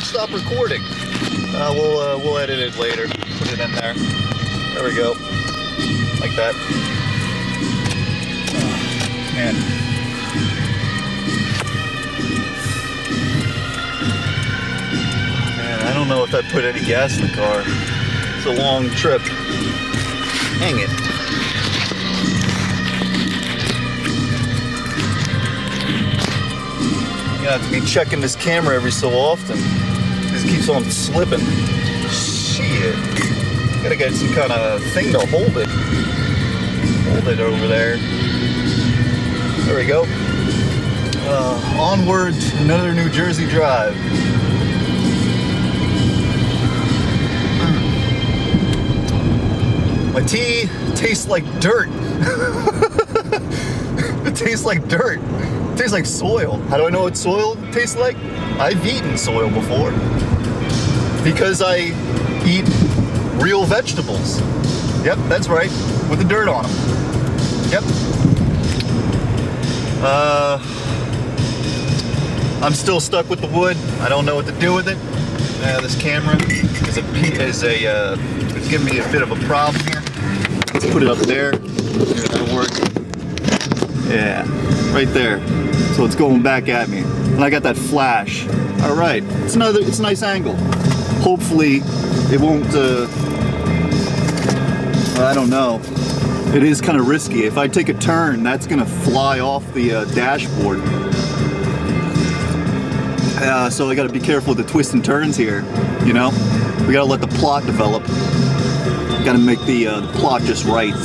it stop recording? We'll edit it later. Put it in there. There we go. Like that. Oh, man. Man, I don't know if I put any gas in the car. It's a long trip. Hang it. You have to be checking this camera every so often. This keeps on slipping. Shit. Gotta get some kind of thing to hold it. Hold it over there. There we go. Onward to another New Jersey drive. My tea tastes like dirt. It tastes like dirt. It tastes like soil. How do I know what soil tastes like? I've eaten soil before. Because I eat real vegetables. Yep, that's right. With the dirt on them. Yep. I'm still stuck with the wood. I don't know what to do with it. This camera it's giving me a bit of a problem here. Let's put it up there. Here, that'll work. Yeah, right there. So it's going back at me. And I got that flash. All right, it's a nice angle. Hopefully it won't, I don't know. It is kind of risky. If I take a turn, that's gonna fly off the dashboard. So I gotta be careful with the twists and turns here, you know? We gotta let the plot develop. Gotta make the plot just right.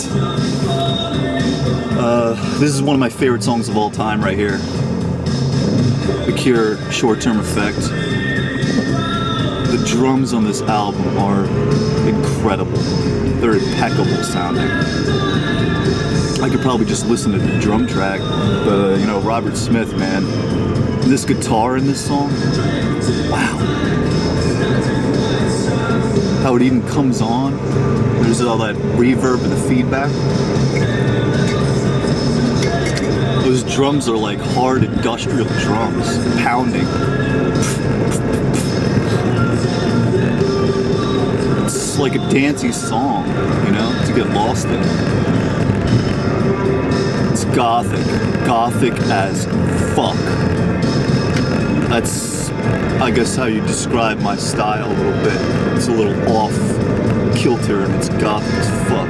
This is one of my favorite songs of all time right here. The Cure, Short-Term Effect. The drums on this album are incredible. They're impeccable sounding. I could probably just listen to the drum track, but you know, Robert Smith, man. This guitar in this song, wow. How it even comes on. There's all that reverb and the feedback. Those drums are like hard industrial drums, pounding. It's like a dancey song, you know, to get lost in. It's gothic as fuck. That's, I guess, how you describe my style a little bit. It's a little off kilter and it's gothic as fuck.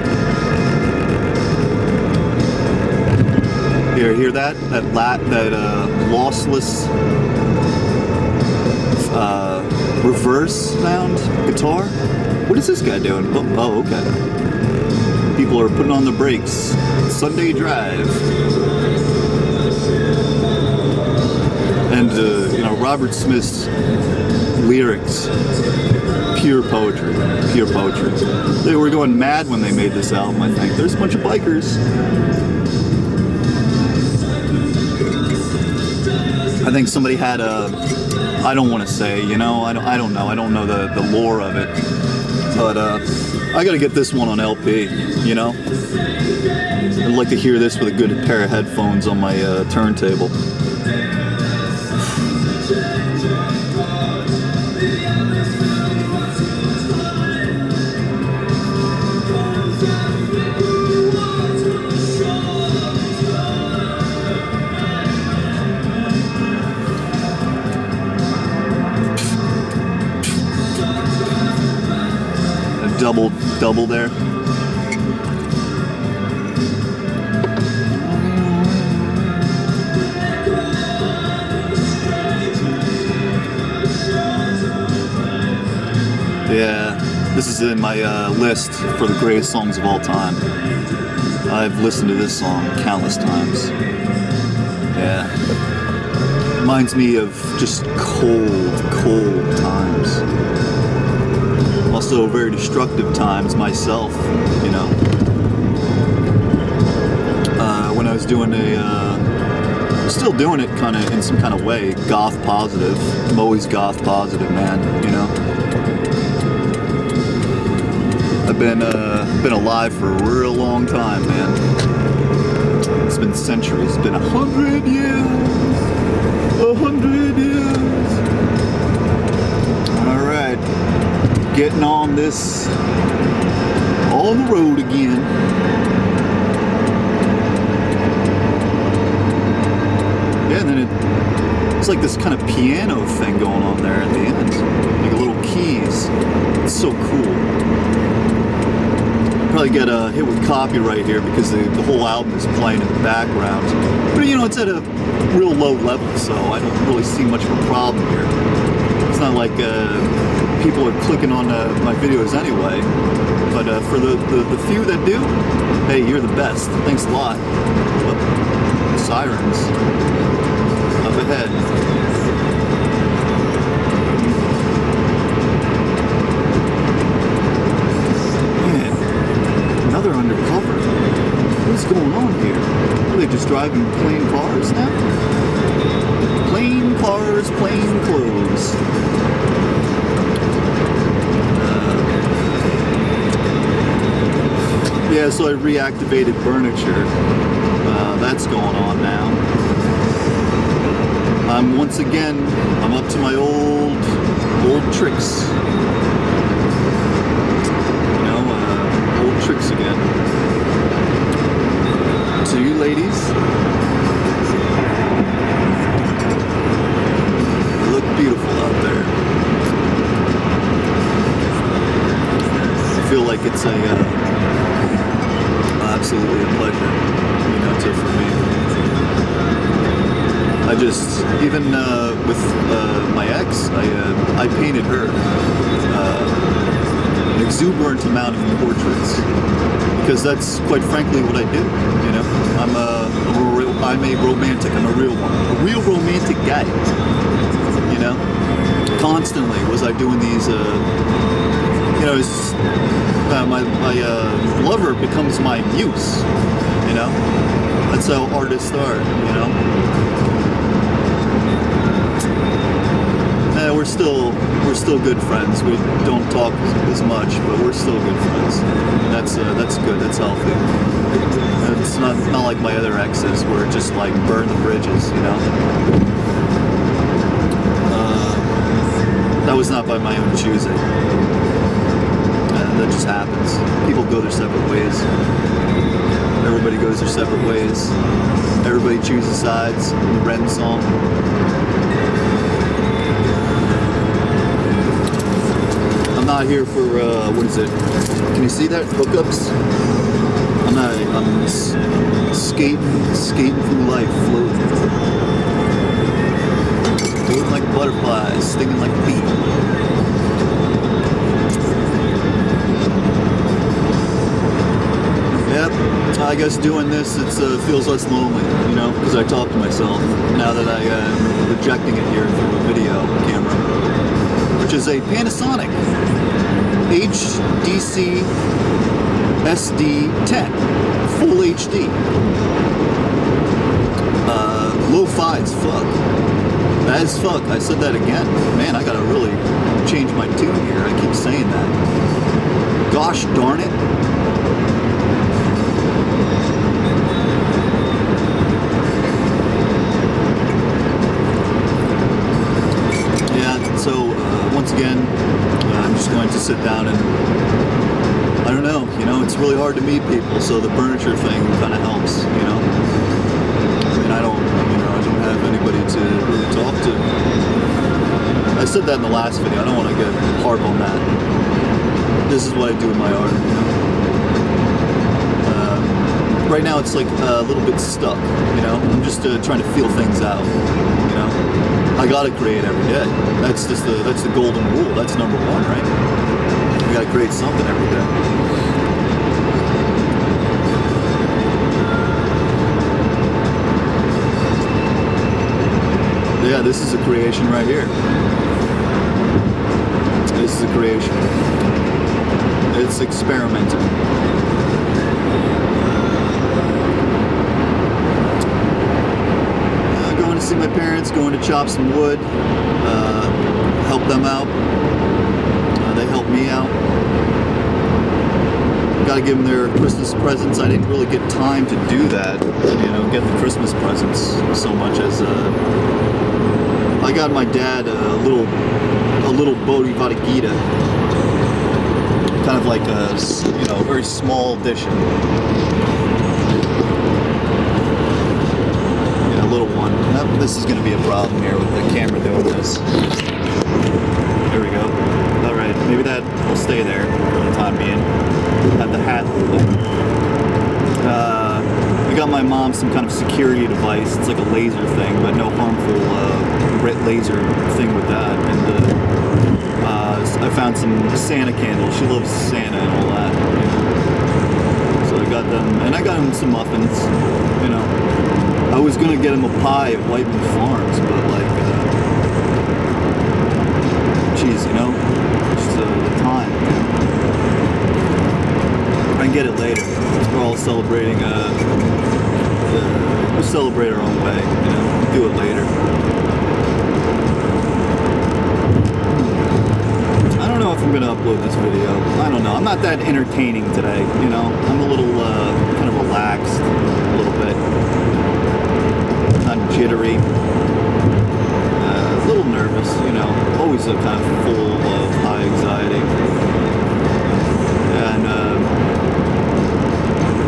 Hear that? That lossless reverse sound guitar? What is this guy doing? Oh, okay. People are putting on the brakes. Sunday drive. And, you know, Robert Smith's lyrics, pure poetry. They were going mad when they made this album, I think. There's a bunch of bikers. I think somebody had I don't want to say, you know, I don't know the lore of it. But, I gotta get this one on LP, you know? I'd like to hear this with a good pair of headphones on my turntable. Double there. Yeah, this is in my list for the greatest songs of all time. I've listened to this song countless times. Yeah. Reminds me of just cold times. Also very destructive times myself, you know. When I was doing still doing it kind of in some kind of way, goth positive. I'm always goth positive, man, you know. I've been alive for a real long time, man. It's been centuries. It's been 100 years. 100 years. getting on this, on the road again. Yeah, and then it's like this kind of piano thing going on there at the end, like little keys. It's so cool. Probably get hit with copyright here because the whole album is playing in the background. But you know, it's at a real low level, so I don't really see much of a problem here. It's not like people are clicking on my videos anyway. But for the few that do, hey, you're the best. Thanks a lot. But sirens up ahead. They're undercover. What's going on here? Are they just driving plain cars now? Plain cars, plain clothes. Yeah, so I reactivated furniture. That's going on now. I'm up to my old tricks. Tricks again. To you ladies, you look beautiful out there. I feel like it's absolutely a pleasure, you know, for me. I just, even with my ex, I painted her an exuberant amount of portraits, because that's quite frankly what I do. You know, I'm a romantic. I'm a real romantic guy. You know, constantly was I doing these. You know, my lover becomes my muse. You know, that's how artists are. You know. We're still good friends. We don't talk as much, but we're still good friends. That's good. That's healthy. It's not like my other exes where it just like burn the bridges, you know. That was not by my own choosing. That just happens. People go their separate ways. Everybody goes their separate ways. Everybody chooses sides. The Ren song. I'm not here for, what is it? Can you see that? Hookups? I'm skating through life, floating. Floating like butterflies, stinging like a bee. Yep, I guess doing this, it feels less lonely, you know, because I talk to myself now that I'm projecting it here through a video camera, which is a Panasonic HDC SD10 Full HD. Lo-fi as fuck. As fuck. I said that again. Man, I gotta really change my tune here. I keep saying that. Gosh darn it. So, once again, I'm just going to sit down and, I don't know, you know, it's really hard to meet people, so the furniture thing kind of helps, you know. I mean, I don't have anybody to really talk to. I said that in the last video, I don't want to get harp on that. This is what I do in my art, you know. Right now it's like a little bit stuck, you know. I'm just trying to feel things out, you know. I gotta create every day. That's the golden rule. That's number one, right? We gotta create something every day. Yeah, this is a creation right here. This is a creation. It's experimental. Going to see my parents, going to chop some wood, help them out. They help me out. Got to give them their Christmas presents. I didn't really get time to do that, you know, get the Christmas presents so much as I got my dad a little Bodhi Gita. kind of like a, you know, very small edition. Yeah, a little one. This is going to be a problem here with the camera doing this. There we go. All right, maybe that will stay there for the time being. Have the hat hold it. I got my mom some kind of security device. It's like a laser thing, but no harmful red laser thing with that. And I found some Santa candles. She loves Santa and all that. You know? So I got them, and I got him some muffins. You know, I was gonna get him a pie at Whiteman Farms, but like, geez, you know, just the time. I can get it later. We're all celebrating. We'll celebrate our own way. You know, do it later. I don't know if I'm gonna upload this video. I don't know. I'm not that entertaining today. You know, I'm a little kind of relaxed, a little bit, not jittery, a little nervous. You know, always kind of full of high anxiety and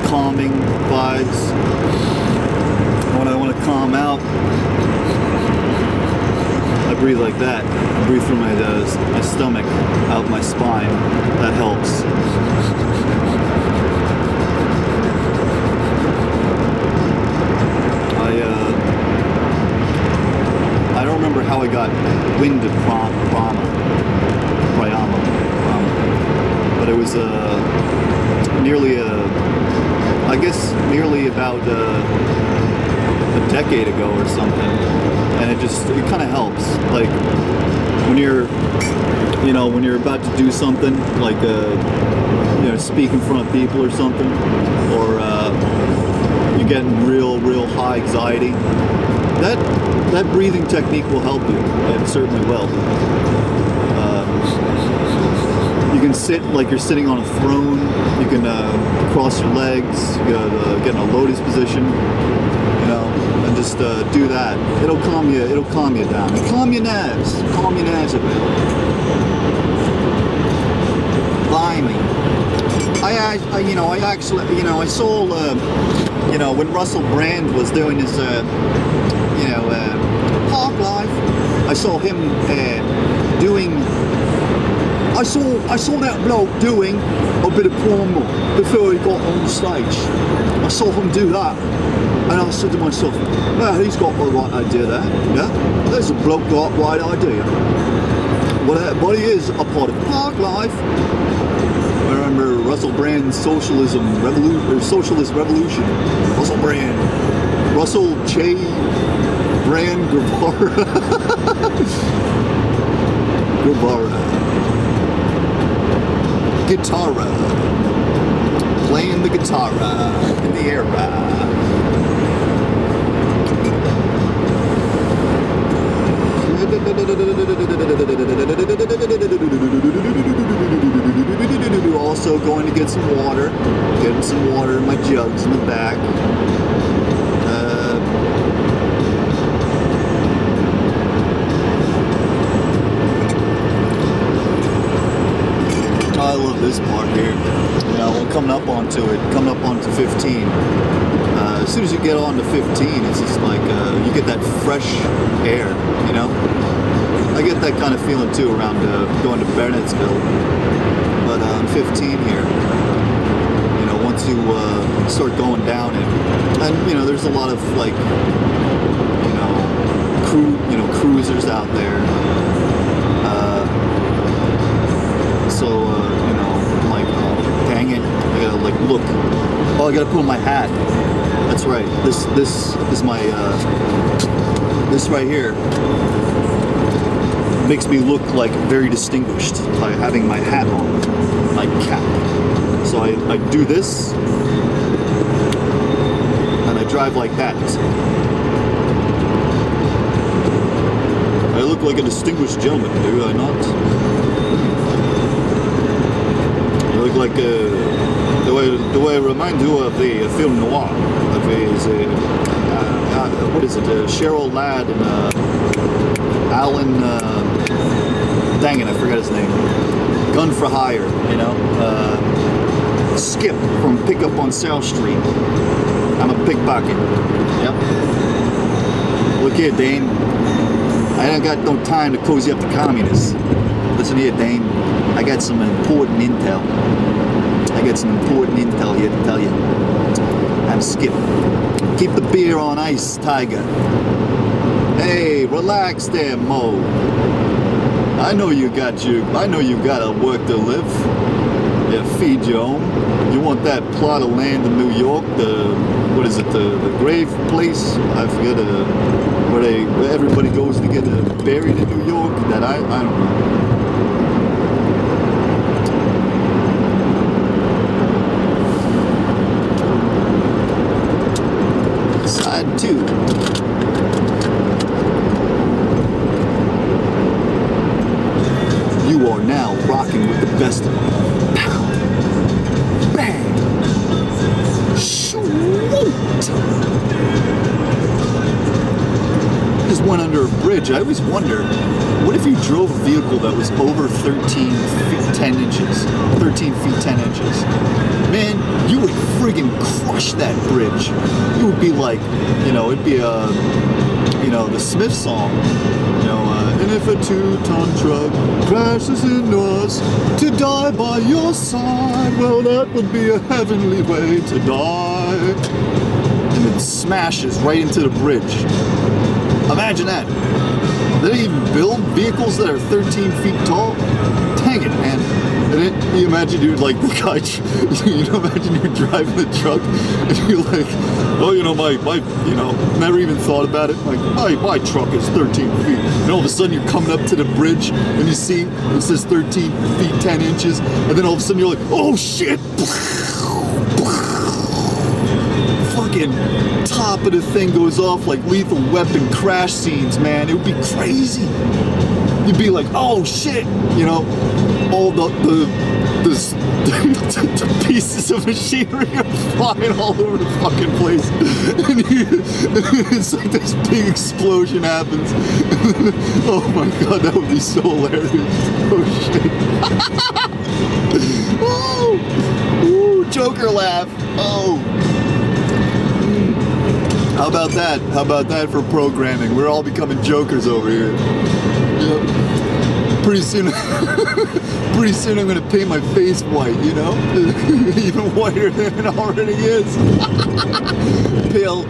calming vibes. When I want to calm out, I breathe like that. I breathe through my stomach, out my spine. That helps. I don't remember how I got wind of prana, but it was nearly about a decade ago or something, and it kind of helps, like when you're about to do something, like you know, speak in front of people or something, or you're getting real high anxiety. That breathing technique will help you. It certainly will. You can sit like you're sitting on a throne. You can cross your legs. You get in a lotus position. You know, and just do that. It'll calm you. It'll calm you down. Calm your nerves. Calm your nerves a bit. Blimey. I saw when Russell Brand was doing his park life. I saw him doing. I saw that bloke doing a bit of promo before he got on the stage. I saw him do that, and I said to myself, "Well, he's got the right idea there. Yeah, there's a bloke got the right idea." But he is a part of park life. I remember Russell Brand's socialist revolution. Russell Brand, Russell J. Brand Guevara. Guitarra, playing the guitarra in the air. Also going to get some water, getting some water in my jugs in the back. I love this part here. You know, coming up onto 15. As soon as you get onto 15, it's just like you get that fresh air. You know, I get that kind of feeling too around going to Bernardsville. But on 15 here, you know, once you start going down it, and you know, there's a lot of like, cruisers out there. Dang it, I gotta like look. Oh, I gotta put on my hat. That's right. This is my this right here makes me look like very distinguished by having my hat on, my cap. So I do this and I drive like that. I look like a distinguished gentleman, do I not? I look like do I remind you of the film noir? What is it? Cheryl Ladd and Alan. Dang it, I forgot his name. gun for hire, you know. Skip from Pickup on South Street. I'm a pickpocket. Yep. Look here, Dame. I ain't got no time to cozy up to communists. Listen here, Dame. I got some important intel. Here to tell you. I'm Skip. Keep the beer on ice, Tiger. Hey, relax there, Mo. I know you gotta work to live. Yeah, feed your own. You want that plot of land in New York, the grave place? I forget where everybody goes to get buried in New York. That I don't know. Side 2. You are now rocking with the best of them. Pow! Bang! Shoot! Just went under a bridge. I always wonder, what if you drove a vehicle that was over 13 feet 10 inches? 13 feet 10 inches. Man, you would friggin' crush that bridge. It would be like, it'd be the Smith song. And if a 2-ton truck crashes into us to die by your side, well, that would be a heavenly way to die. And it smashes right into the bridge. Imagine that. They even build vehicles that are 13 feet tall. Dang it, man. And then you imagine you're like the guy, imagine you're driving the truck and you're like, never even thought about it. Like, my truck is 13 feet. And all of a sudden you're coming up to the bridge and you see it says 13 feet 10 inches. And then all of a sudden you're like, oh shit. Fucking top of the thing goes off like Lethal Weapon crash scenes, man. It would be crazy. You'd be like, oh shit, all the pieces of machinery are flying all over the fucking place. And it's like this big explosion happens. Oh my god, that would be so hilarious. Oh shit. Ooh, Joker laugh. Oh. How about that? How about that for programming? We're all becoming jokers over here. Yep. Pretty soon I'm gonna paint my face white, even whiter than it already is. Pale,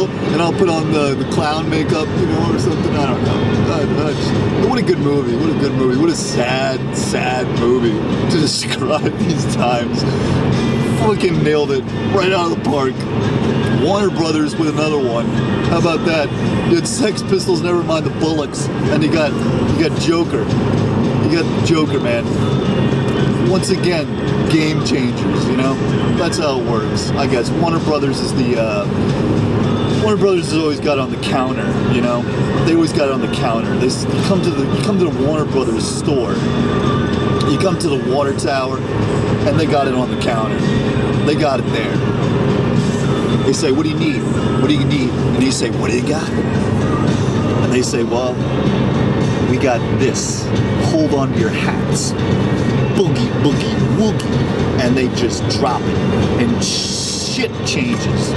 and I'll put on the clown makeup, or something. I don't know. What a good movie. What a sad movie to describe these times. Fucking nailed it right out of the park. Warner Brothers with another one. How about that? You had Sex Pistols, never mind the Bullocks, and you got Joker. You got Joker, man. Once again, game changers. That's how it works. I guess Warner Brothers is Warner Brothers has always got it on the counter. They always got it on the counter. You come to the Warner Brothers store. You come to the water tower, and they got it on the counter. They got it there. They say, what do you need? What do you need? And you say, what do you got? And they say, well, we got this. Hold on to your hats. Boogie, boogie, woogie. And they just drop it. And shit changes.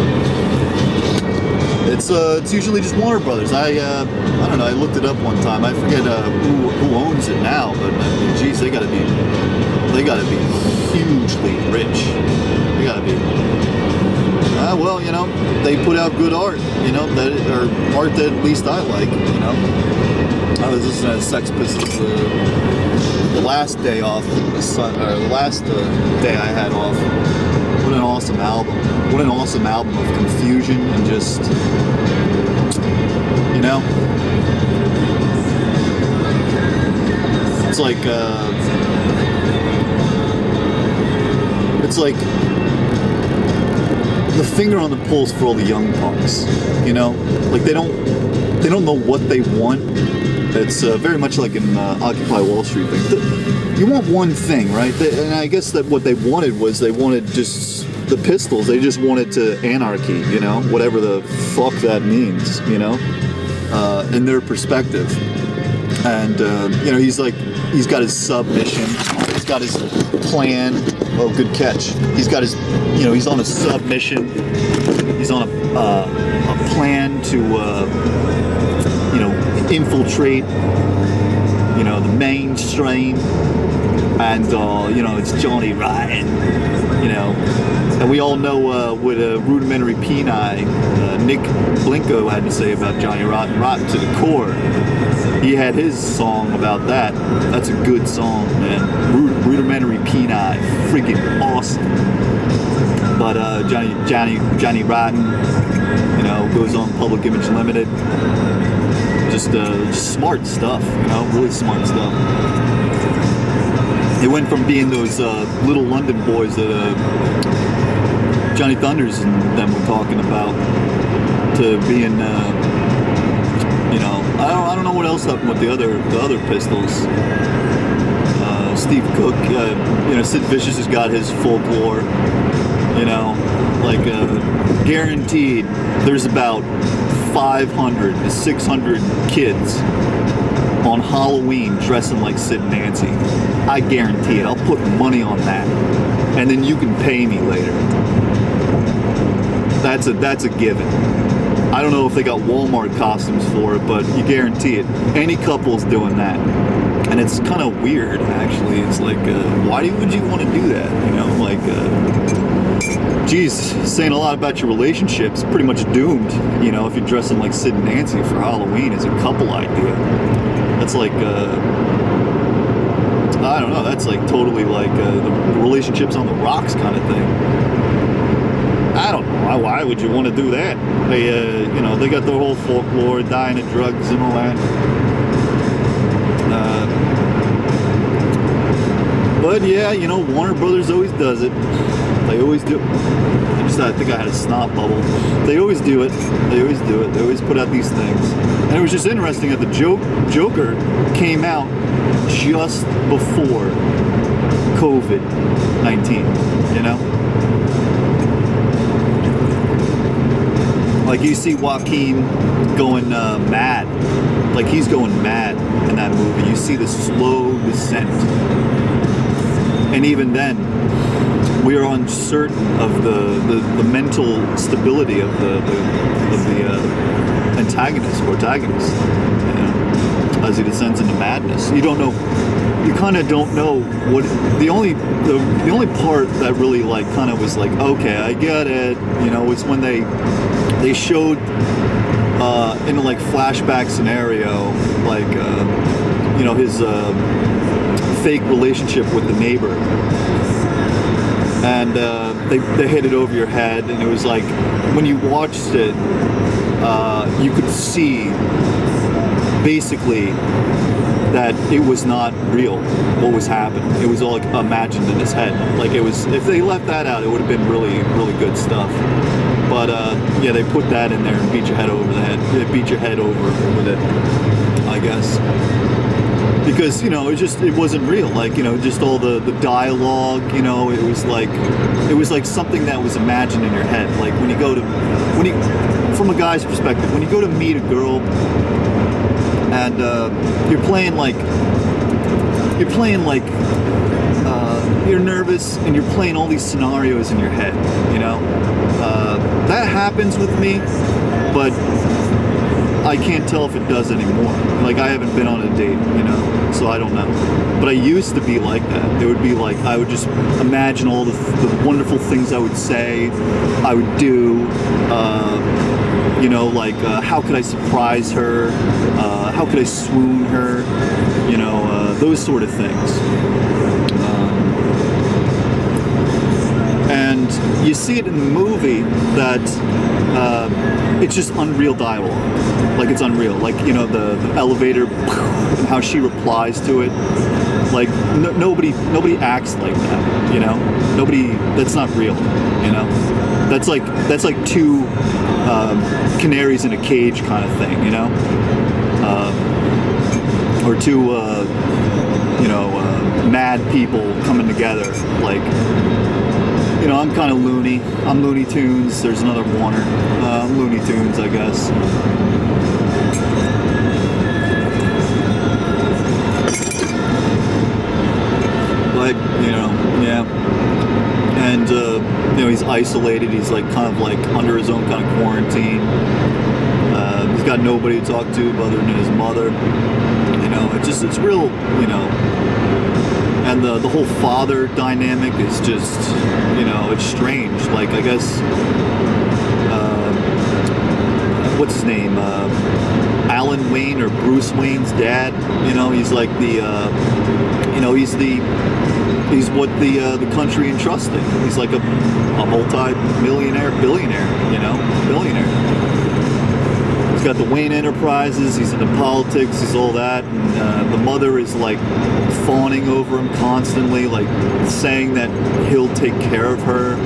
It's usually just Warner Brothers. I don't know, I looked it up one time. I forget who owns it now, but geez, they gotta be hugely rich. They gotta be. Well, they put out good art, or art that at least I like, I was listening to Sex Pistols the last day off, the last day I had off. What an awesome album. What an awesome album of confusion and just, it's like the finger on the pulse for all the young punks, like they don't know what they want. It's very much like an Occupy Wall Street thing. You want one thing, right? And I guess that what they wanted just the Pistols. They just wanted to anarchy, whatever the fuck that means, in their perspective. And he's got his submission. got his plan. Oh, good catch. He's got his, you know, he's on a submission. He's on a plan to, you know, infiltrate, you know, the mainstream. And, you know, it's Johnny Rotten, you know. And we all know what a rudimentary penile Nick Blinko had to say about Johnny Rotten. Rotten to the core. He had his song about that. That's a good song, man. Rudimentary penile. Freaking awesome. But Johnny Rotten, you know, goes on Public Image Limited. Just smart stuff, you know, really smart stuff. It went from being those little London boys that Johnny Thunders and them were talking about to being, you know, I don't know what else happened with the other Pistols. Steve Cook, you know, Sid Vicious has got his folklore. You know, like guaranteed, there's about 500 to 600 kids on Halloween dressing like Sid and Nancy. I guarantee it. I'll put money on that, and then you can pay me later. That's a given. I don't know if they got Walmart costumes for it, but you guarantee it. Any couple's doing that, and it's kind of weird actually. It's like, why would you want to do that? You know, like, geez, saying a lot about your relationships. Pretty much doomed. You know, if you're dressing like Sid and Nancy for Halloween as a couple idea. That's like, I don't know, that's like totally like the relationships on the rocks kind of thing. I don't know, why would you want to do that? They, you know, they got their whole folklore, dying of drugs and all that. But yeah, you know, Warner Brothers always does it. They always do. I think I had a snot bubble. They always do it. They always do it. They always put out these things. And it was just interesting that the Joker came out just before COVID-19, you know? Like you see Joaquin going mad. Like he's going mad in that movie. You see the slow descent. And even then, we are uncertain of the mental stability of the antagonist, protagonist, you know, as he descends into madness. You don't know. You kind of don't know what the only part that really like kind of was like, okay, I get it. You know, was when they showed in a like flashback scenario, like you know, his fake relationship with the neighbor. And they hit it over your head, and it was like, when you watched it, you could see basically that it was not real what was happening. It was all like imagined in his head. Like it was, if they left that out, it would have been really, really good stuff. But yeah, they put that in there and beat your head over the head. They beat your head over with it, I guess. Because, you know, it wasn't real. Like, you know, just all the dialogue, you know, it was like something that was imagined in your head. Like from a guy's perspective, when you go to meet a girl and you're playing like you're nervous and you're playing all these scenarios in your head, you know, that happens with me, but I can't tell if it does anymore. Like, I haven't been on a date, you know, so I don't know. But I used to be like that. It would be like, I would just imagine all the wonderful things I would say, I would do, you know, like, how could I surprise her? How could I swoon her? You know, those sort of things. And you see it in the movie that it's just unreal dialogue. Like, it's unreal. Like, you know, the elevator, and how she replies to it. Like, nobody acts like that, you know? That's not real, you know? That's like two canaries in a cage kind of thing, you know? Or two, you know, mad people coming together, like... You know, I'm kind of loony. I'm Looney Tunes. There's another Warner. I'm Looney Tunes, I guess. Like, you know, yeah. And, you know, he's isolated. He's like kind of like under his own kind of quarantine. He's got nobody to talk to other than his mother. You know, it's real, you know. And the whole father dynamic is just, you know, it's strange. Like, I guess, what's his name? Alan Wayne or Bruce Wayne's dad. You know, he's like the, you know, he's what the country entrusted. He's like a multi-millionaire, billionaire, you know, billionaire. He's got the Wayne Enterprises, he's into politics, he's all that. And the mother is like fawning over him constantly, like saying that he'll take care of her.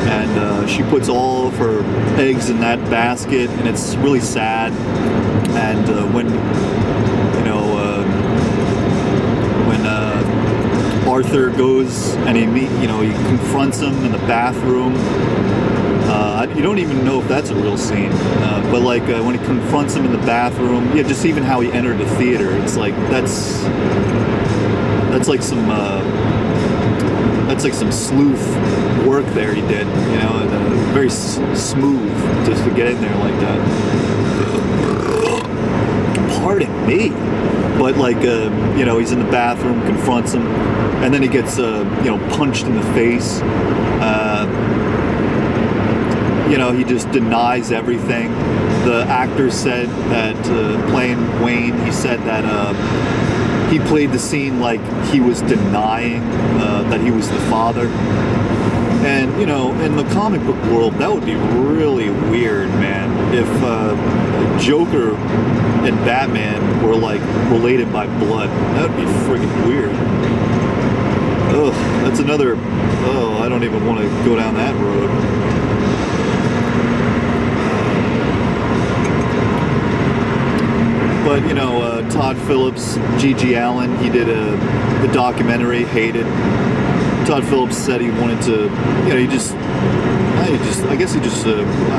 And she puts all of her eggs in that basket, and it's really sad. And when, you know, when Arthur goes and he confronts him in the bathroom. You don't even know if that's a real scene, but like when he confronts him in the bathroom, yeah, just even how he entered the theater, it's like that's like some sleuth work there he did, you know, and, very smooth just to get in there like that. Pardon me. But like, you know, he's in the bathroom, confronts him, and then he gets, you know, punched in the face. You know, he just denies everything. The actor said that, playing Wayne, he said that he played the scene like he was denying that he was the father. And, you know, in the comic book world, that would be really weird, man. If Joker and Batman were, like, related by blood. That would be friggin' weird. Ugh, that's another... Oh, I don't even want to go down that road. But, you know, Todd Phillips, G.G. Allen, he did the documentary, Hated. Todd Phillips said he wanted to, you know,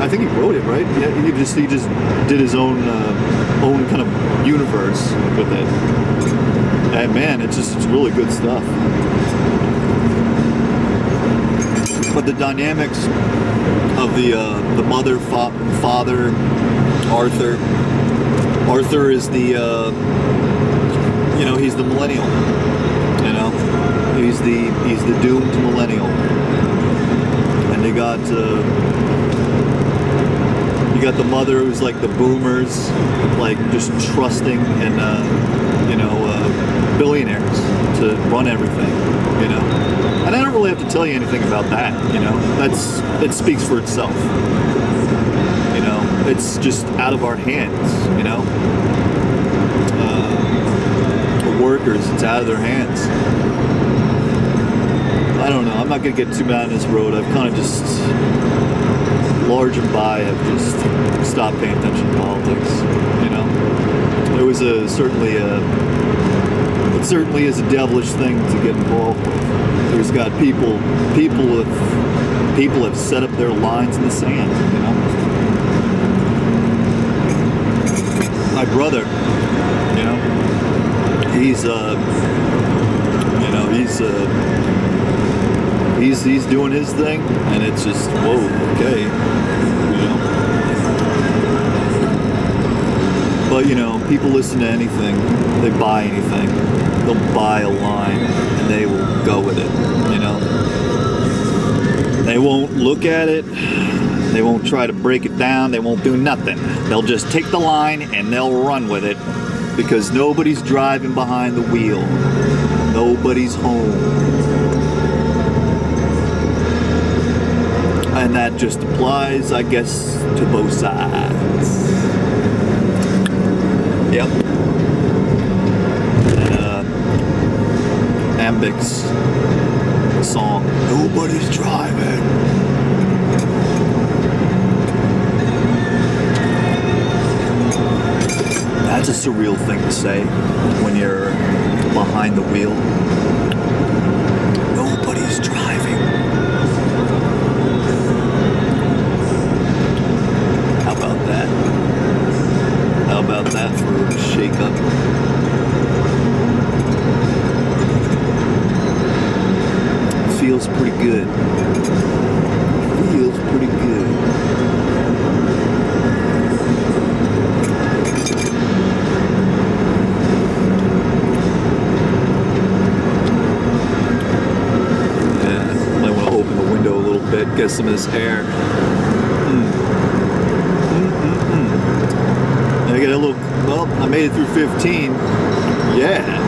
I think he wrote it, right? Yeah, he just did his own kind of universe with it. And man, it's really good stuff. But the dynamics of the mother, father, Arthur. Arthur is the, you know, he's the millennial. You know, he's the doomed millennial. And you got the mother who's like the boomers, like just trusting in, you know, billionaires to run everything. You know, and I don't really have to tell you anything about that. You know, it speaks for itself. You know, it's just out of our hands. You know, the workers, it's out of their hands. I don't know. I'm not going to get too bad on this road. I've kind of just, large and by, I've just stopped paying attention to politics. You know, it was it certainly is a devilish thing to get involved with. There's got people have set up their lines in the sand. You know, my brother, you know, he's he's doing his thing, and it's just, whoa, okay, you know. But, you know, people listen to anything, they buy anything, they'll buy a line, and they will go with it, you know. They won't look at it, they won't try to break it down, they won't do nothing. They'll just take the line, and they'll run with it, because nobody's driving behind the wheel. Nobody's home. And that just applies, I guess, to both sides. Yep. Ambix song, Nobody's Driving. That's a surreal thing to say when you're behind the wheel. Nobody's driving. How about that? How about that for a shake-up? some of this air. I get a little, well, I made it through 15. Yeah.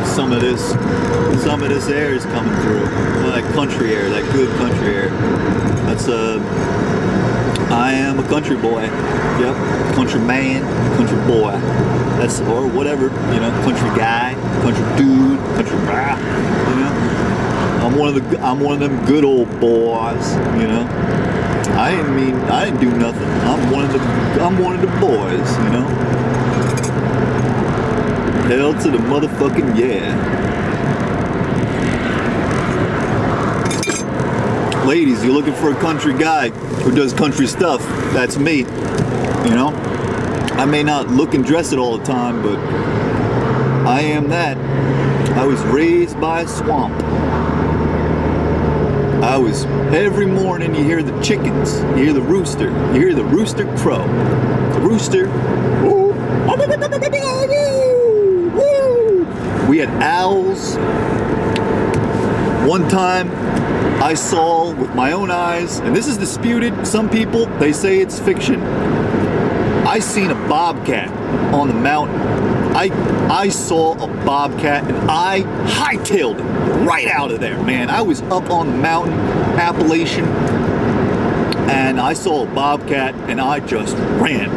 Some of this air is coming through. Well, that country air, that good country air. That's I am a country boy. Yep, country man, country boy. That's, or whatever, you know, country guy, country dude, country rah, you know. I'm one of them good old boys, you know. I didn't do nothing. I'm one of the boys, you know. Hell to the motherfucking yeah. Ladies, you're looking for a country guy who does country stuff. That's me, you know. I may not look and dress it all the time, but I am that. I was raised by a swamp. Every morning you hear the chickens, you hear the rooster crow. The rooster, woo, woo. We had owls. One time I saw with my own eyes, and this is disputed, some people, they say it's fiction, I seen a bobcat on the mountain. I saw a bobcat and I hightailed it right out of there, man. I was up on the mountain, Appalachian, and I saw a bobcat and I just ran.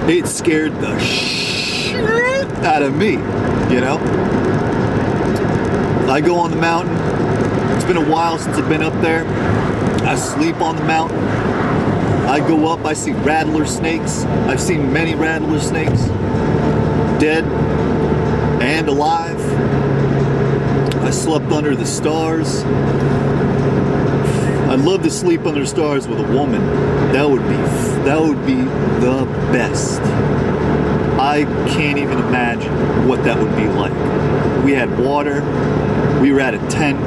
It scared the shit out of me, you know? I go on the mountain. It's been a while since I've been up there. I sleep on the mountain. I go up, I see rattler snakes. I've seen many rattler snakes, dead and alive. I slept under the stars. I'd love to sleep under the stars with a woman. That would be the best. I can't even imagine what that would be like. We had water. We were at a tent.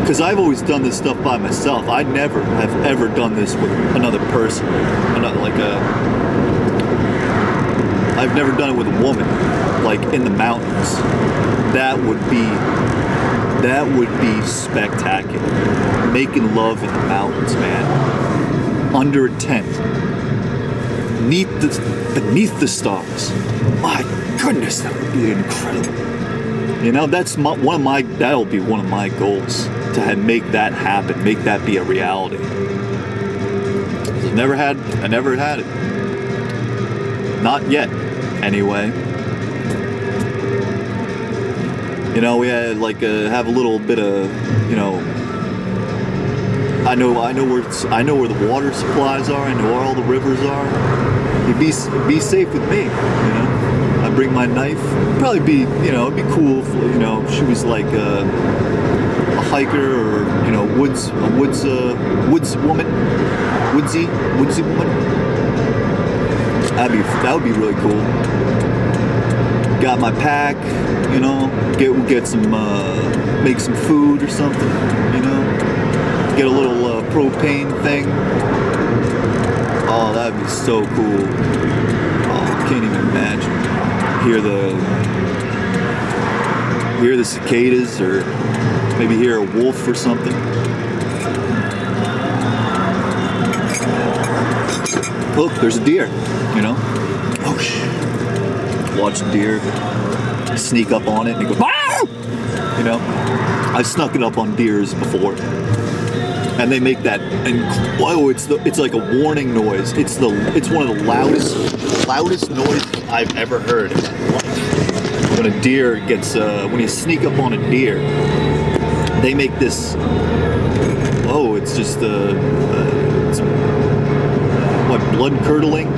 Because I've always done this stuff by myself. I never have ever done this with another person. I've never done it with a woman, like in the mountains. That would be spectacular. Making love in the mountains, man. Under a tent. Beneath the stars. My goodness, that would be incredible. You know, that'll be one of my goals, to make that happen, make that be a reality. I never had it. Not yet, anyway. You know, we had have a little bit of, you know, I know where the water supplies are. I know where all the rivers are. You'd be safe with me, you know. I'd bring my knife. Probably be, you know, it'd be cool if, you know, she was like a hiker, or, you know, woods woman, woodsy woman. That would be really cool. Got my pack, you know, get some, make some food or something, you know, get a little propane thing. Oh, that'd be so cool. Oh, I can't even imagine. Hear the cicadas, or maybe hear a wolf or something. Look, there's a deer, you know. Oh, watch the deer, sneak up on it and it goes, "Wow!" You know, I've snuck it up on deers before, and they make that, and whoa, it's like a warning noise. It's one of the loudest noises I've ever heard in my life. When a deer when you sneak up on a deer, they make this, oh, it's just it's what, blood curdling,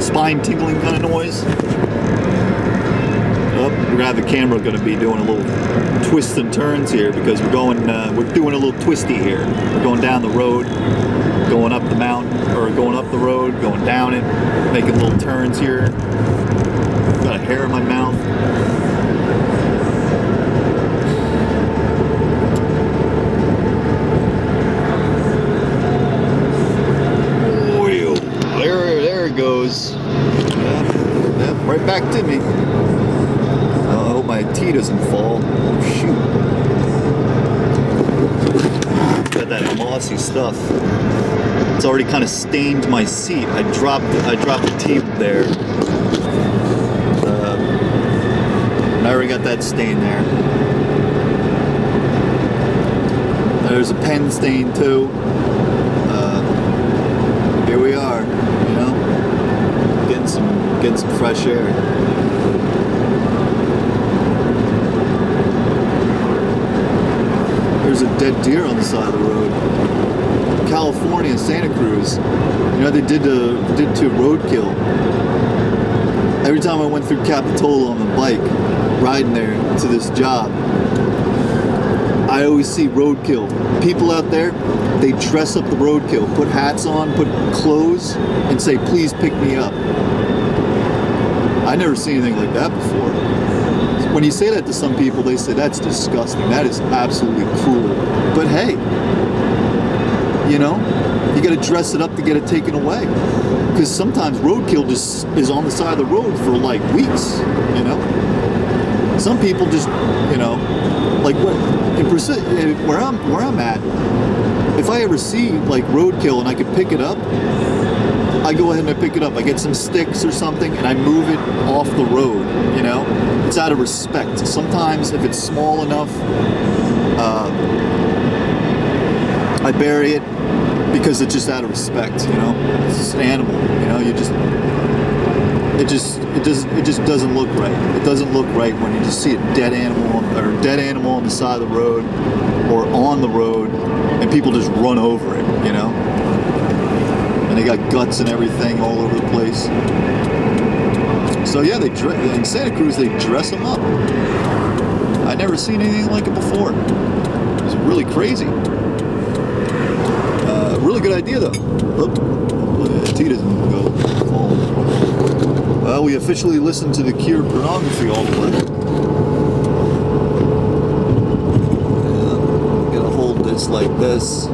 spine tingling kind of noise. Oh, we're gonna have the camera gonna be doing a little twists and turns here, because we're doing a little twisty here. We're going down the road, going up the mountain, or going up the road, going down it, making little turns here. Got a hair in my mouth. There it goes. Yeah, right back to me. fall. Oh shoot. Got that mossy stuff. It's already kind of stained my seat. I dropped the tape there. And I already got that stain there. There's a pen stain too. Here we are, you know, getting some fresh air. There's a dead deer on the side of the road. California, Santa Cruz. You know, they did to roadkill. Every time I went through Capitola on the bike, riding there to this job, I always see roadkill. People out there, they dress up the roadkill, put hats on, put clothes, and say, please pick me up. I never seen anything like that before. When you say that to some people, they say, that's disgusting. That is absolutely cruel. But hey, you know, you gotta dress it up to get it taken away. Because sometimes roadkill just is on the side of the road for like weeks, you know? Some people just, you know, like where I'm at, if I ever see like roadkill and I can pick it up, I go ahead and I pick it up. I get some sticks or something and I move it off the road, you know? It's out of respect. Sometimes if it's small enough, I bury it because it's just out of respect, you know? It's just an animal, you know? It just doesn't look right. It doesn't look right when you just see a dead animal on the side of the road or on the road and people just run over it, you know? And they got guts and everything all over the place. So yeah, in Santa Cruz they dress them up. I never seen anything like it before. It's really crazy. Really good idea though. T doesn't go fall. Well, we officially listened to The Cure pornography all the way. Gotta hold this like this.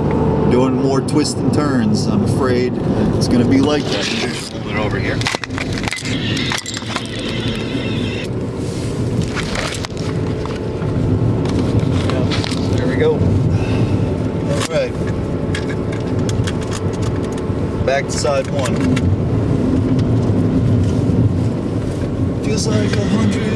Doing more twists and turns. I'm afraid it's gonna be like that. Just hold it over here. Yeah, there we go. All right. Back to side one. Feels like 100 years.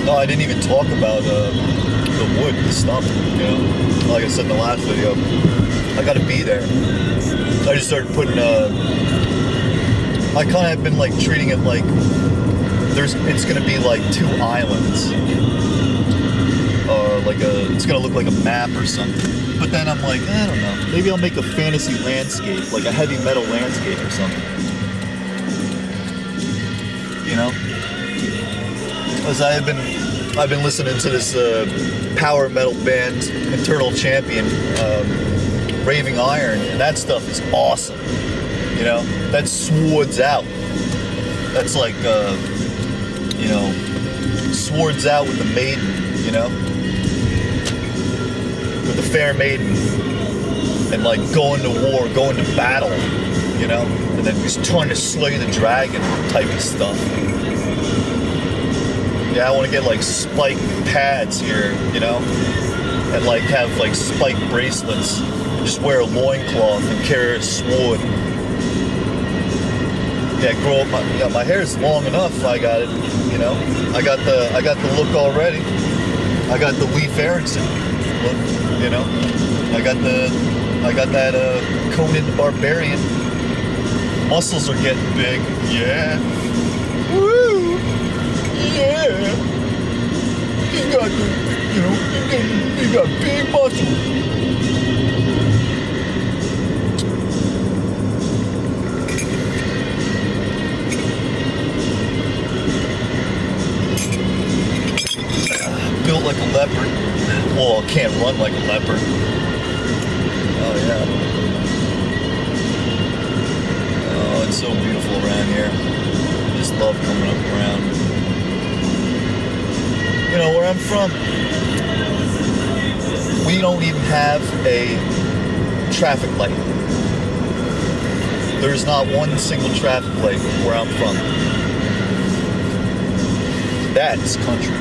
No, I didn't even talk about the wood, the stump, you know. Like I said in the last video, I gotta be there. I just started putting I kind of have been like treating it like it's gonna be like two islands, or like it's gonna look like a map or something. But then I'm like, I don't know, maybe I'll make a fantasy landscape, like a heavy metal landscape or something. You know, because I've been listening to this power metal band, Eternal Champion, Raving Iron, and that stuff is awesome. You know, that's Swords Out. That's like, you know, Swords Out with the Maiden, you know? With the Fair Maiden. And like going to war, going to battle, you know? And then just trying to slay the dragon type of stuff. Yeah, I want to get like spike pads here, you know? And like have like spike bracelets. Just wear a loincloth and carry a sword. Yeah, grow up my hair's long enough. I got it, you know. I got the look already. I got the Leif Erikson look, you know. I got that Conan the Barbarian. Muscles are getting big. Yeah. Woo! Yeah. You got big muscles. Built like a leopard. Well, can't run like a leopard. Oh yeah. Oh, it's so beautiful around here. I just love coming up around. you know, where I'm from, we don't even have a traffic light. There's not one single traffic light where I'm from. That's country.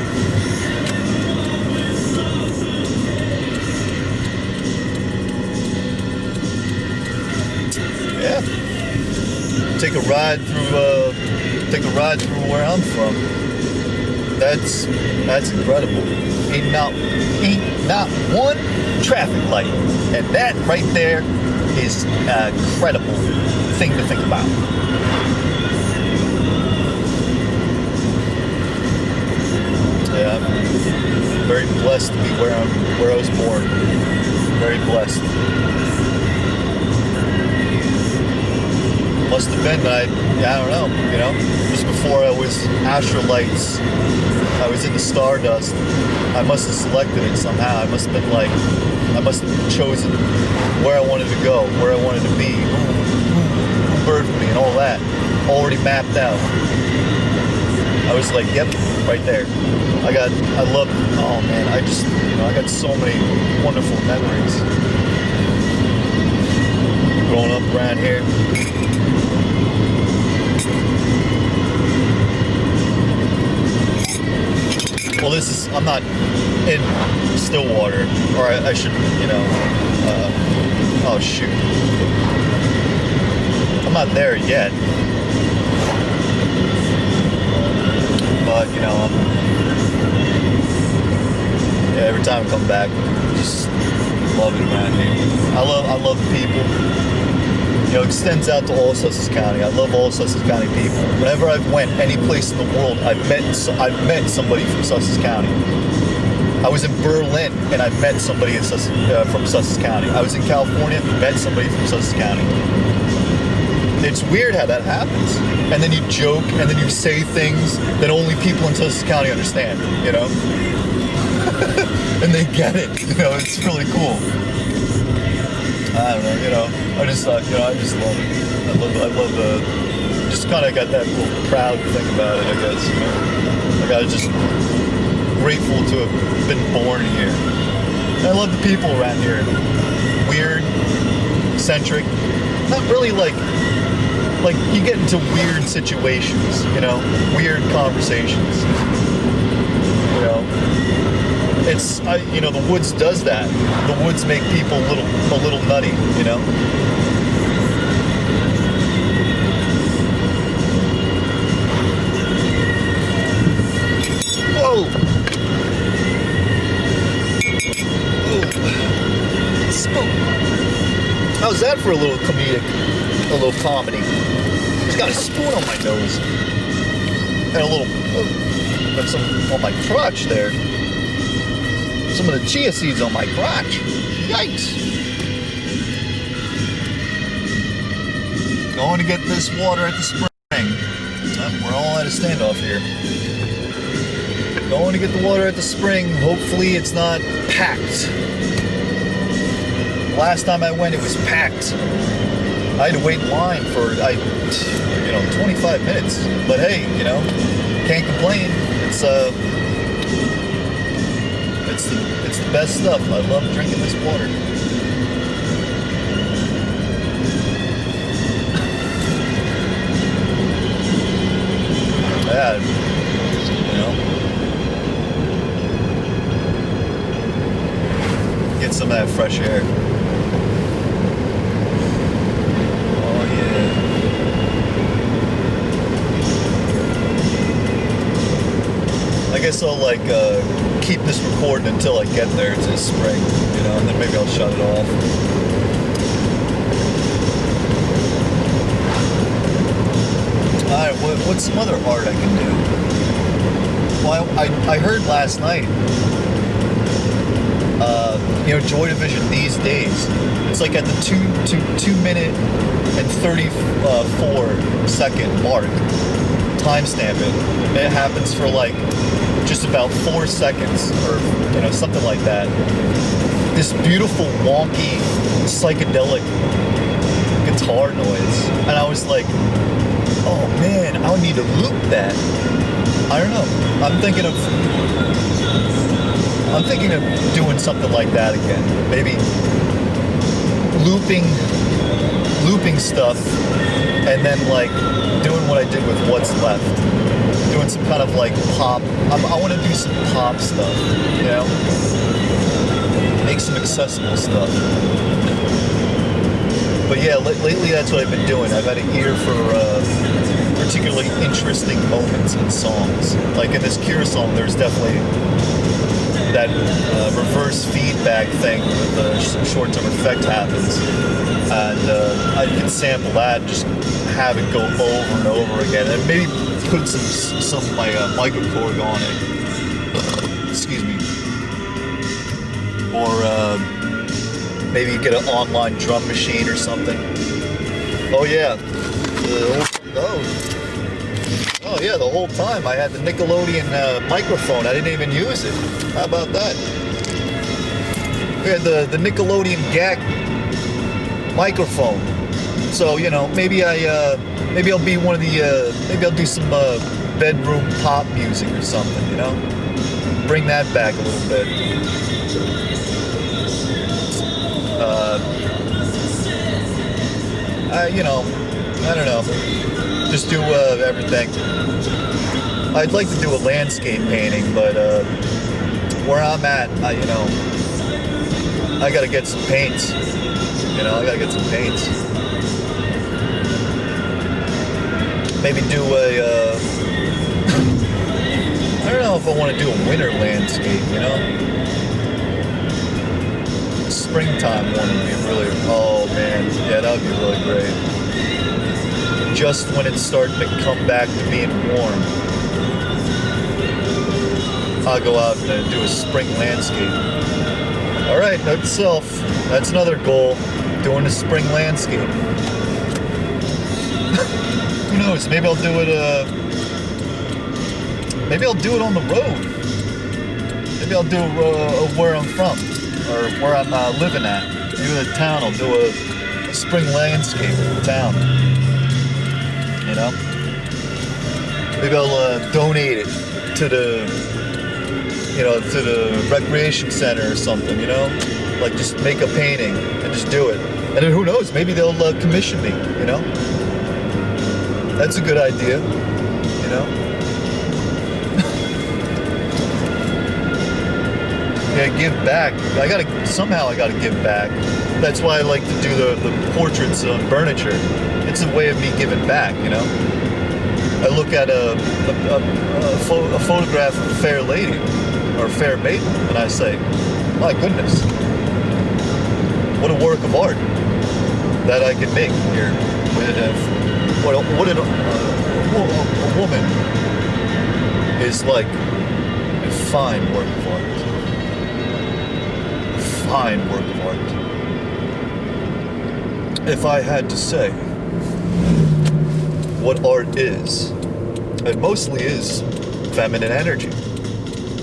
Yeah. Take a ride through where I'm from. That's incredible. Ain't not one traffic light, and that right there is a credible thing to think about. Yeah, I'm very blessed to be where I was born. Very blessed. Must have been, I don't know, you know, just before I was Astrolights, I was in the Stardust. I must have selected it somehow. I must have chosen where I wanted to go, where I wanted to be, who birthed me, and all that, already mapped out. I was like, yep, right there. I got so many wonderful memories growing up around here. Well, I'm not in Stillwater, or I should, you know, oh shoot. I'm not there yet. But, you know, every time I come back, just love it around here. I love the people. You know, it extends out to all Sussex County. I love all Sussex County people. Whenever I've went any place in the world, I've met somebody from Sussex County. I was in Berlin and I met somebody from Sussex County. I was in California, met somebody from Sussex County. It's weird how that happens. And then you joke, and then you say things that only people in Sussex County understand, you know? And they get it, you know, it's really cool. I don't know, you know, I just love it. I love the, just kind of got that little proud thing about it, I guess, you know? Like, I was just grateful to have been born here. And I love the people around here. Weird, eccentric, not really like you get into weird situations, you know, weird conversations, you know. You know, the woods does that. The woods make people a little nutty, you know. Whoa! Oh. Spook. How's that for a little comedy? Just got a spoon on my nose. And that's some on my crotch there. Some of the chia seeds on my crotch. Yikes. Going to get this water at the spring. We're all at a standoff here. Going to get the water at the spring. Hopefully it's not packed. Last time I went, it was packed. I had to wait in line for, 25 minutes. But hey, you know, can't complain. It's the best stuff. I love drinking this water. Yeah, you know, get some of that fresh air. Oh yeah. I guess I'll keep this recording until I get there to the spring, you know, and then maybe I'll shut it off. Alright, what's some other art I can do? Well, I heard last night, you know, Joy Division these days, it's like at the 2 minute and 34-second mark, timestamp it. It happens for just about 4 seconds, or you know, something like that. This beautiful, wonky, psychedelic guitar noise, and I was like, oh man, I would need to loop that. I don't know. I'm thinking of I'm thinking of doing something like that again. Maybe looping stuff, and then like doing what I did with What's Left. Doing some kind of like pop. I want to do some pop stuff, you know? Make some accessible stuff. But yeah, lately that's what I've been doing. I've had an ear for particularly interesting moments in songs. Like in this Cure song, there's definitely that reverse feedback thing with the short-term effect happens. And I can sample that and just have it go over and over again. And maybe put some of my microKORG on it. Excuse me. Or maybe get an online drum machine or something. Oh yeah. Oh yeah, the whole time I had the Nickelodeon microphone. I didn't even use it. How about that? We had the Nickelodeon GAC microphone. So, you know, maybe I'll be one of the maybe I'll do some bedroom pop music or something, you know? Bring that back a little bit. You know, I don't know. Just do everything. I'd like to do a landscape painting, but where I'm at, you know, I gotta get some paints. You know, I gotta get some paints. Maybe do a, I don't know if I want to do a winter landscape, you know? Springtime one would be really, oh man, yeah, that would be really great. Just when it's starting to come back to being warm, I'll go out and do a spring landscape. Alright, note to self, that's another goal, doing a spring landscape. Who knows, maybe I'll do it, on the road. Maybe I'll do where I'm from. Or where I'm living at. Maybe the town will do a spring landscape in the town. You know? Maybe I'll donate it to the recreation center or something, you know? Like just make a painting and just do it. And then who knows, maybe they'll commission me, you know? That's a good idea, you know? Yeah, give back. I gotta give back. That's why I like to do the portraits on furniture. It's a way of me giving back, you know. I look at a photograph of a fair lady or a fair maiden, and I say, my goodness, what a work of art that I can make here. What a woman is like a fine work of art. Fine work of art. If I had to say what art is, it mostly is feminine energy,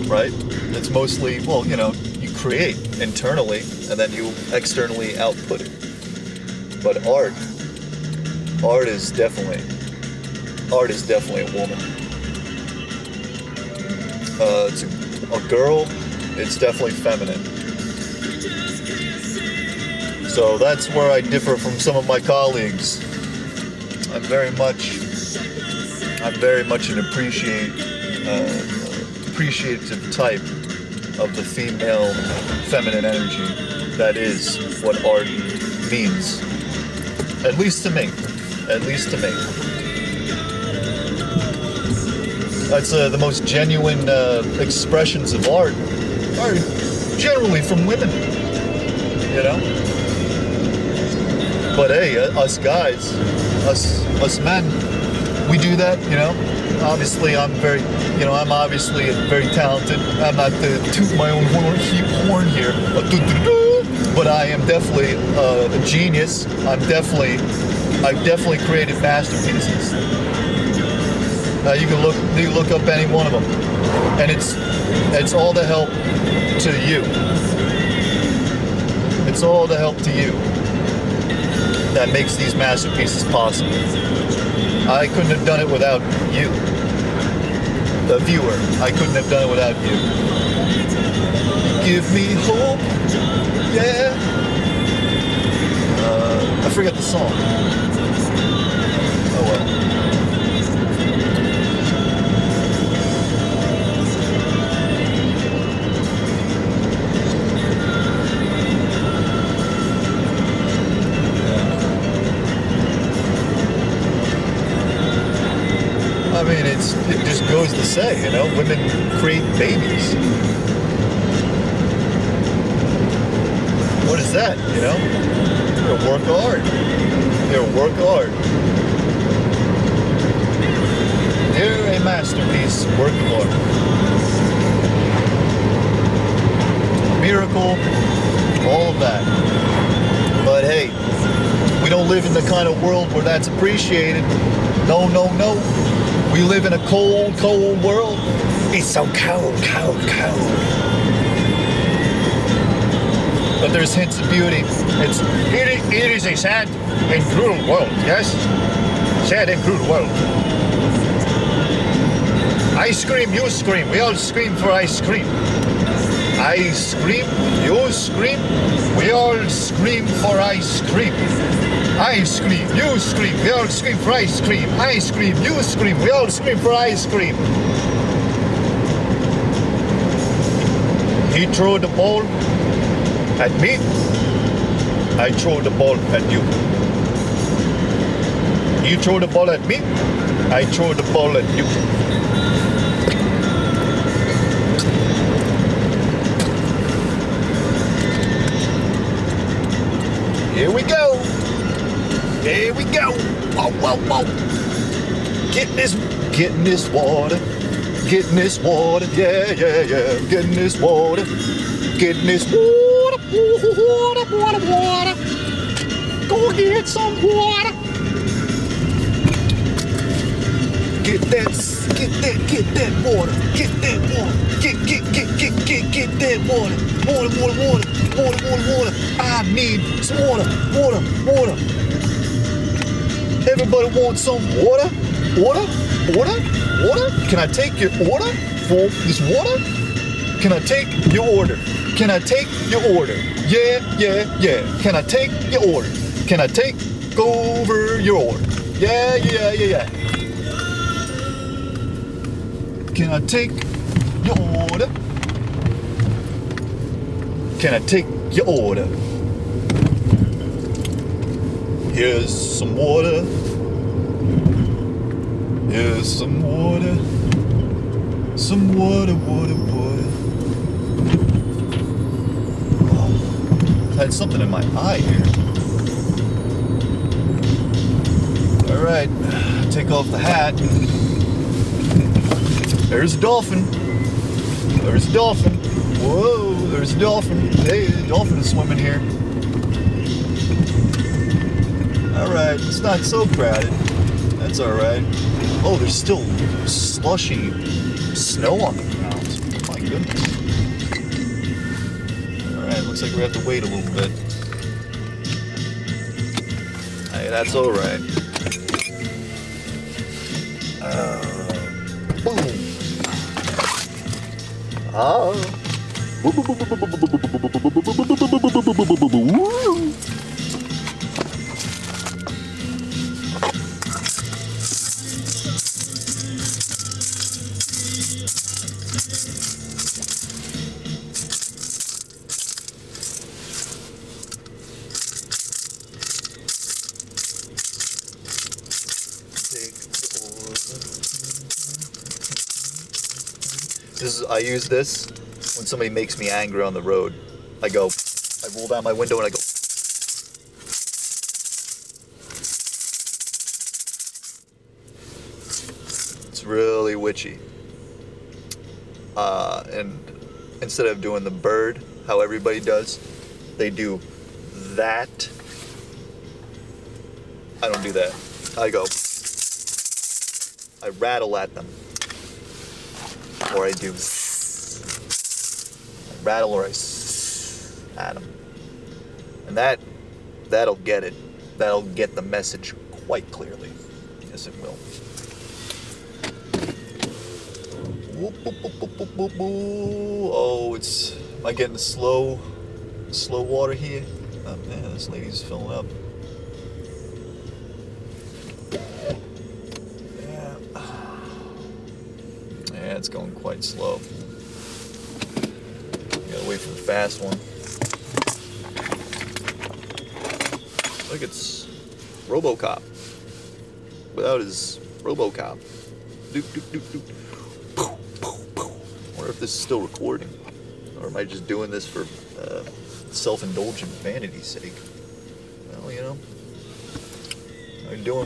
right? It's mostly, well, you know, you create internally and then you externally output it. But art is definitely a woman. It's a girl, it's definitely feminine. So that's where I differ from some of my colleagues. I'm very much an appreciative type of the female feminine energy. That is what art means. At least to me. That's the most genuine expressions of art are generally from women, you know? But hey, us guys, us men, we do that, you know? Obviously, I'm obviously very talented. I'm not to toot my own horn here, but I am definitely a genius. I've definitely created masterpieces. You can look up any one of them, and it's all the help to you. It's all the help to you that makes these masterpieces possible. I couldn't have done it without you, the viewer. I couldn't have done it without you. Give me hope, yeah. I forget the song. Oh well. I mean, it just goes to say, you know, women create babies. What is that, you know? You're a work of art. You're a work of art. You're a masterpiece, work of art. Miracle, all of that. But hey, we don't live in the kind of world where that's appreciated. No, no, no. We live in a cold, cold world. It's so cold, cold, cold. But there's hints of beauty. It is a sad and cruel world, yes? Sad and cruel world. I scream, you scream. We all scream for ice cream. I scream, you scream. We all scream for ice cream. I scream, you scream, we all scream for ice cream. I scream, you scream, we all scream for ice cream. He threw the ball at me. I throw the ball at you. You throw the ball at me. I throw the ball at you. Here we go. Here we go. Whoa, whoa, whoa. Getting this water. Getting this water. Yeah, yeah, yeah. Getting this water. Getting this water. Water, water, water. Go get some water. Get that water. Get that water. Get that water. Water. I need some water. Everybody wants some water? Water? Can I take your order for this water? Can I take your order? Can I take your order? Yeah. Can I take your order? Can I take over your order? Yeah. Can I take your order? Can I take your order? Here's some water. Here's some water. Some water. Oh, I had something in my eye here. Alright, take off the hat. There's a dolphin. There's a dolphin. Whoa, there's a dolphin. Hey, the dolphin is swimming here. Alright, it's not so crowded. That's alright. Oh, there's still slushy snow on the ground. My goodness. Alright, looks like we have to wait a little bit. Hey, that's alright. Boom. Ah. I use this when somebody makes me angry on the road. I roll down my window and I go. It's really witchy. And instead of doing the bird, how everybody does, they do that. I don't do that. I go. I rattle at them. Or I do. I rattle or I at them. And that'll get it. That'll get the message quite clearly. Yes, it will. Whoop, boop, boop, boop, boop, boop, boop. Oh, it's... Am I getting the slow water here? Oh man, this lady's filling up. Yeah, it's going quite slow. Gotta wait for the fast one. Look, it's RoboCop without his RoboCop. Doop, doop, doop, doop. Poof, poof, poof. I wonder if this is still recording, or am I just doing this for self-indulgent vanity's sake? Well, you know,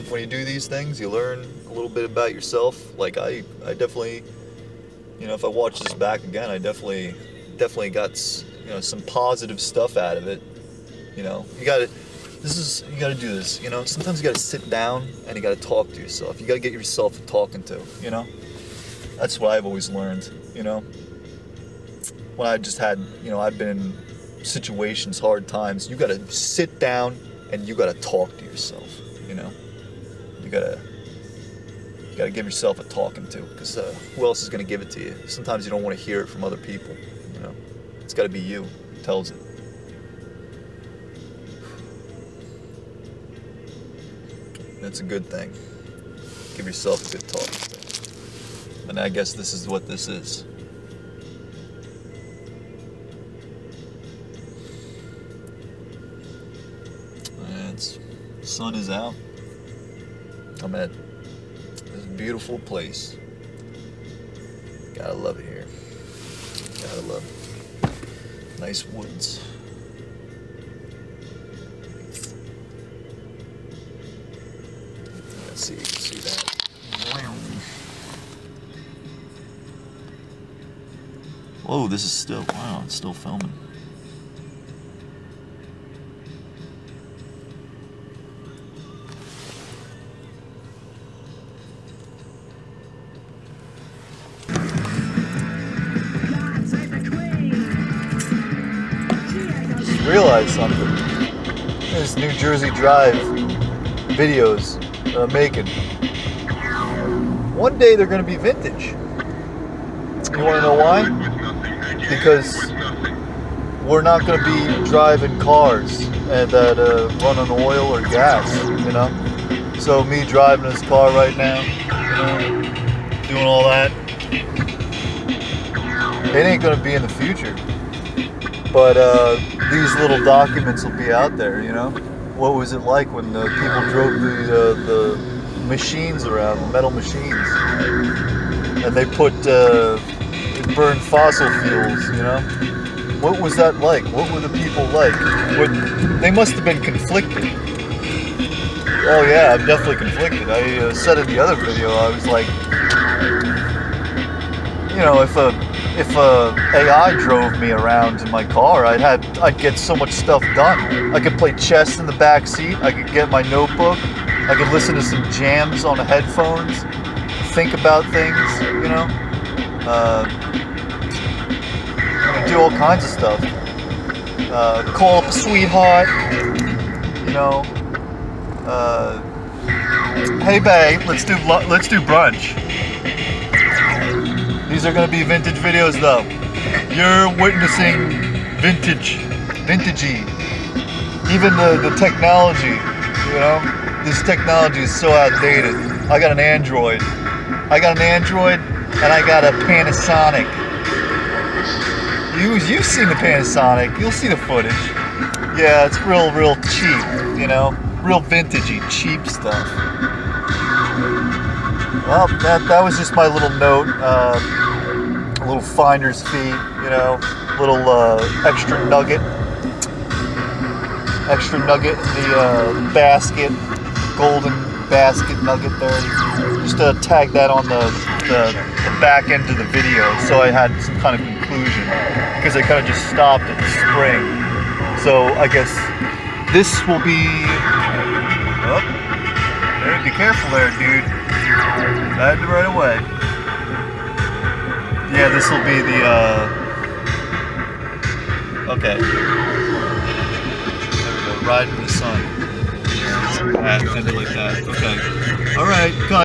when you do these things, you learn a little bit about yourself. Like I definitely, you know, if I watch this back again, I definitely got, you know, some positive stuff out of it. You know, you gotta do this, you know. Sometimes you gotta sit down and you gotta talk to yourself. You gotta get yourself talking to, you know. That's what I've always learned, you know. When I just had, you know, I've been in situations, hard times, you gotta sit down and you gotta talk to yourself, you know. You gotta give yourself a talking to, because who else is gonna give it to you? Sometimes you don't want to hear it from other people, you know. It's gotta be you who tells it. That's a good thing. Give yourself a good talking to. And I guess this is what this is. And the sun is out. I'm at this beautiful place. Gotta love it here. Gotta love it. Nice woods. Let's see, you can see that. Whoa, this is still, wow, it's still filming. Just realized something. This New Jersey Drive videos that I'm making. One day they're going to be vintage. You want to know why? Because we're not going to be driving cars that run on oil or gas, you know? So me driving this car right now, you know, doing all that, it ain't going to be in the future. But these little documents will be out there, you know? What was it like when people drove the machines around, the metal machines, and they burned fossil fuels, you know? What was that like? What were the people like? They must have been conflicted. Oh yeah, I'm definitely conflicted. I said in the other video, I was like, you know, if AI drove me around in my car, I'd get so much stuff done. I could play chess in the back seat. I could get my notebook. I could listen to some jams on the headphones. Think about things, you know. I could do all kinds of stuff. Call up a sweetheart, you know. Hey babe, let's do brunch. These are gonna be vintage videos though. You're witnessing vintagey. Even the technology, you know? This technology is so outdated. I got an Android and I got a Panasonic. You've seen the Panasonic, you'll see the footage. Yeah, it's real cheap, you know? Real vintagey, cheap stuff. Well, that was just my little note, a little finder's fee, you know, little extra nugget in the basket, golden basket nugget there. Just tag that on the back end of the video, so I had some kind of conclusion, because I kind of just stopped at the spring. So I guess this will be. Oh, there, be careful there, dude. I had to right away. Yeah, this will be the, okay. There we go, ride in the sun. End it like that, okay. Alright, cut.